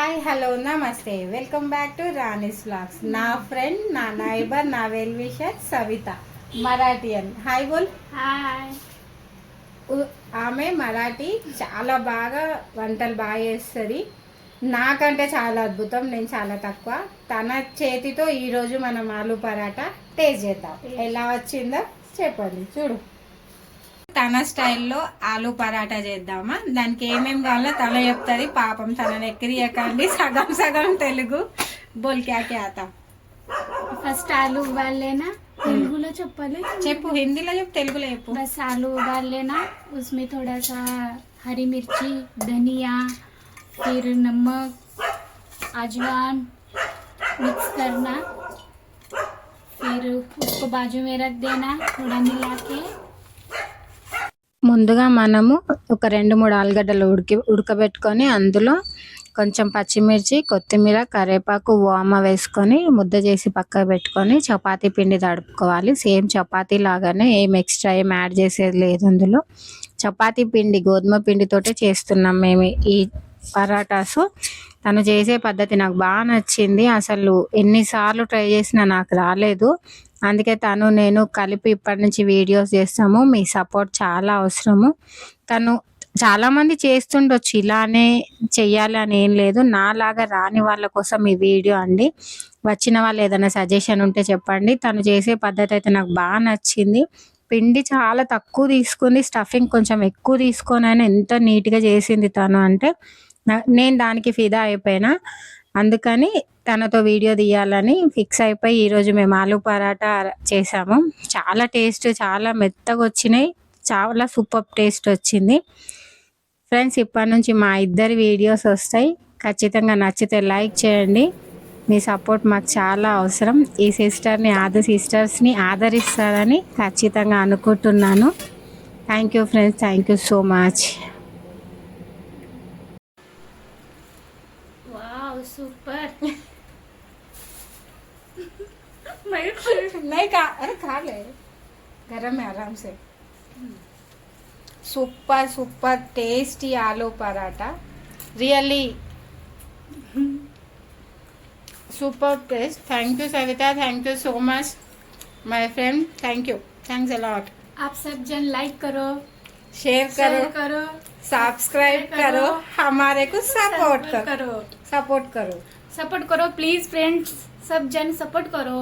Hi hello నమస్తే welcome back to Rani's vlogs. నా friend నా నైబర్ నా వెల్ విషర్ సవిత మరాఠియన్. హాయ్ బోల్. హాయ్. ఆమె మరాఠీ చాలా బాగా వంటలు బాగా చేస్తుంది. నాకంటే చాలా అద్భుతం, నేను చాలా తక్కువ. తన చేతితో ఈరోజు మనం ఆలు పరాటా టేస్ట్ చేద్దాం. ఎలా వచ్చిందో చెప్పండి. చూడు, తన స్టైల్లో ఆలు పరాటా చేద్దామా? దానికి ఏమేమి కావాలో తన చెప్తుంది. పాపం తనని ఎక్కిరియకండి, సగం సగం తెలుగు. బోల్ క్యా క్యా ఆతా? ఫస్ట్ आलू उबाल लेना. తెలుగులో చెప్పాలి. చెప్పు, హిందీలో చెప్పు, తెలుగులో చెప్పు. बस आलू उबाल लेना, उसमें थोड़ा सा हरी मिर्ची, धनिया, फिर नमक, अजवाइन मिक्स करना. फिर उसको बाजू में रख देना, थोड़ा मिला के. ముందుగా మనము ఒక 2-3 ఆలుగడ్డలు ఉడకబెట్టుకొని అందులో కొంచెం పచ్చిమిర్చి, కొత్తిమీర, కరివేపాకు, వామ వేసుకొని ముద్ద చేసి పక్కకు పెట్టుకొని చపాతీ పిండి తడుపుకోవాలి. సేమ్ చపాతీ లాగానే, ఏం ఎక్స్ట్రా ఏం యాడ్ చేసేది లేదు అందులో. చపాతీ పిండి గోధుమ పిండితోటే చేస్తున్నాం మేము ఈ పరాటాసు. తను చేసే పద్ధతి నాకు బాగా నచ్చింది. అసలు ఎన్నిసార్లు ట్రై చేసినా నాకు రాలేదు. అందుకే తను నేను కలిపి ఇప్పటి నుంచి వీడియోస్ చేస్తాము. మీ సపోర్ట్ చాలా అవసరము. తను చాలామంది చేస్తుండొచ్చు, ఇలానే చెయ్యాలి అని ఏం లేదు. నాలాగా రాని వాళ్ళ కోసం ఈ వీడియో అండి. వచ్చిన వాళ్ళు ఏదైనా సజెషన్ ఉంటే చెప్పండి. తను చేసే పద్ధతి అయితే నాకు బాగా నచ్చింది. పిండి చాలా తక్కువ తీసుకుంది, స్టఫింగ్ కొంచెం ఎక్కువ తీసుకొని అయినా ఎంత నీట్గా చేసింది తను అంటే నేను దానికి ఫిదా అయిపోయినా. అందుకని తనతో వీడియో తీయాలని ఫిక్స్ అయిపోయి ఈరోజు మేము ఆలు పరాటా చేసాము. చాలా టేస్ట్, చాలా మెత్తగా వచ్చినాయి, చాలా సూపర్ టేస్ట్ వచ్చింది. ఫ్రెండ్స్, ఇప్పటి నుంచి మా ఇద్దరి వీడియోస్ వస్తాయి. ఖచ్చితంగా నచ్చితే లైక్ చేయండి. మీ సపోర్ట్ మాకు చాలా అవసరం. ఈ సిస్టర్స్ని ఆదరిస్తారని ఖచ్చితంగా అనుకుంటున్నాను. Thank you friends, thank you so much. Wow super. नहीं खा, अरे खा ले, गरम है आराम से. Super super tasty aloo paratha, really super taste. Thank you Savita, thank you so much my friend. Thank you, thanks a lot. आप सब जन लाइक करो, शेयर करो, सब्सक्राइब करो, हमारे को सपोर्ट करो, सपोर्ट करो. सपोर्ट करो प्लीज फ्रेंड्स. सब जन सपोर्ट करो.